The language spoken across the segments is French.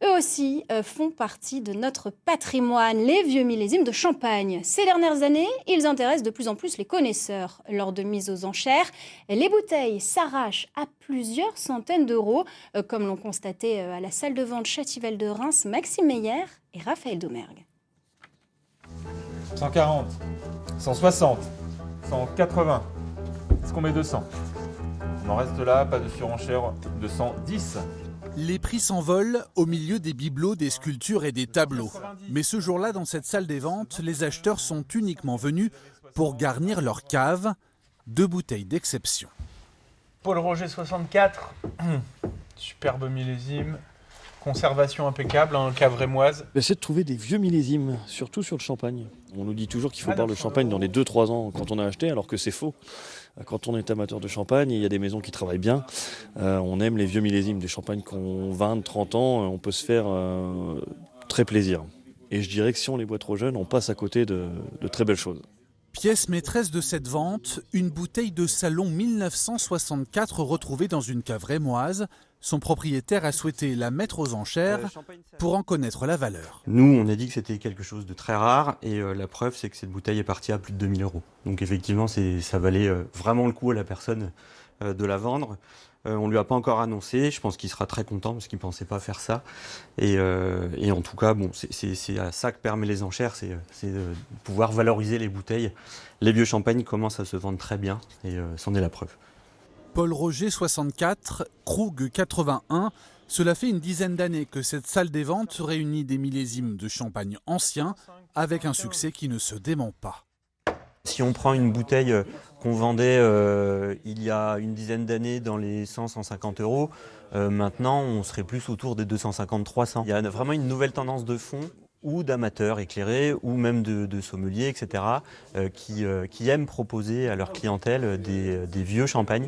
eux aussi font partie de notre patrimoine, les vieux millésimes de Champagne. Ces dernières années, ils intéressent de plus en plus les connaisseurs. Lors de mises aux enchères, les bouteilles s'arrachent à plusieurs centaines d'euros, comme l'ont constaté à la salle de vente Châtival de Reims Maxime Meyer et Raphaël Domergue. 140, 160, 180. Est-ce qu'on met 200? On en reste là, pas de surenchère de 110. Les prix s'envolent au milieu des bibelots, des sculptures et des tableaux. Mais ce jour-là, dans cette salle des ventes, les acheteurs sont uniquement venus pour garnir leur cave. 2 bouteilles d'exception. Paul Roger 64, superbe millésime, conservation impeccable, cave rémoise. J'essaie de trouver des vieux millésimes, surtout sur le champagne. On nous dit toujours qu'il faut boire le champagne dans les 2-3 ans quand on a acheté, alors que c'est faux. Quand on est amateur de champagne, il y a des maisons qui travaillent bien. On aime les vieux millésimes, des champagnes qui ont 20-30 ans, on peut se faire très plaisir. Et je dirais que si on les boit trop jeunes, on passe à côté de très belles choses. Pièce maîtresse de cette vente, une bouteille de salon 1964 retrouvée dans une cave rémoise. Son propriétaire a souhaité la mettre aux enchères pour en connaître la valeur. Nous, on a dit que c'était quelque chose de très rare et la preuve, c'est que cette bouteille est partie à plus de 2000 €. Donc effectivement, ça valait vraiment le coup à la personne de la vendre. On ne lui a pas encore annoncé, je pense qu'il sera très content parce qu'il ne pensait pas faire ça. Et en tout cas, bon, c'est à ça que permet les enchères, c'est de pouvoir valoriser les bouteilles. Les vieux champagnes commencent à se vendre très bien et c'en est la preuve. Paul Roger 64, Krug 81, cela fait une dizaine d'années que cette salle des ventes réunit des millésimes de champagne anciens avec un succès qui ne se dément pas. Si on prend une bouteille qu'on vendait il y a une dizaine d'années dans les 100-150 €, maintenant on serait plus autour des 250-300. Il y a vraiment une nouvelle tendance de fond ou d'amateurs éclairés ou même de sommeliers, etc. Qui aiment proposer à leur clientèle des vieux champagnes,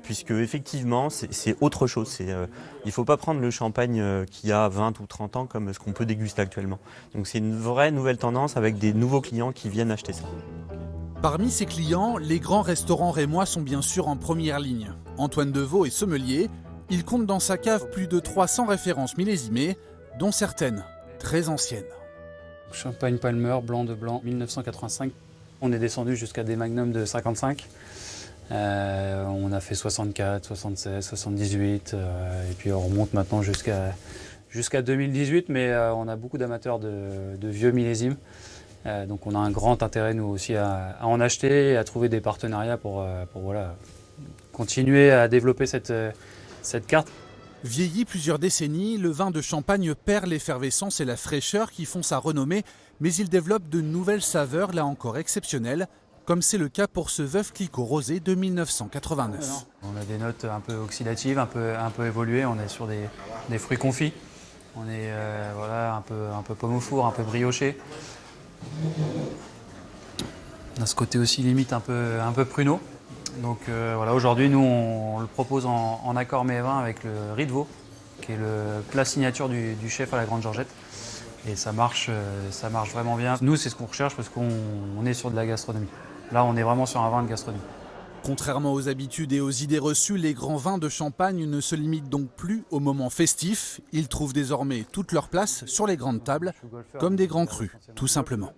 puisque effectivement c'est autre chose. Il ne faut pas prendre le champagne qui a 20 ou 30 ans comme ce qu'on peut déguster actuellement. Donc c'est une vraie nouvelle tendance avec des nouveaux clients qui viennent acheter ça. Parmi ses clients, les grands restaurants rémois sont bien sûr en première ligne. Antoine Deveau est sommelier. Il compte dans sa cave plus de 300 références millésimées, dont certaines très anciennes. Champagne Palmer, blanc de blanc, 1985. On est descendu jusqu'à des magnums de 55. On a fait 64, 76, 78, et puis on remonte maintenant jusqu'à 2018, mais on a beaucoup d'amateurs de vieux millésimes. Donc on a un grand intérêt nous aussi à en acheter et à trouver des partenariats pour voilà, continuer à développer cette carte. Vieilli plusieurs décennies, le vin de Champagne perd l'effervescence et la fraîcheur qui font sa renommée, mais il développe de nouvelles saveurs, là encore exceptionnelles, comme c'est le cas pour ce Veuve Clicquot rosé de 1989. On a des notes un peu oxydatives, un peu évoluées, on est sur des fruits confits, on est voilà, un peu pomme au four, un peu brioché. On a ce côté aussi limite un peu pruneau. Donc voilà, aujourd'hui nous on le propose en accord mets vin avec le riz de veau, qui est le plat signature du chef à la Grande Georgette. Et ça marche vraiment bien. Nous c'est ce qu'on recherche parce qu'on est sur de la gastronomie. Là on est vraiment sur un vin de gastronomie. Contrairement aux habitudes et aux idées reçues, les grands vins de Champagne ne se limitent donc plus au moment festif. Ils trouvent désormais toute leur place sur les grandes tables, comme des grands crus, tout simplement.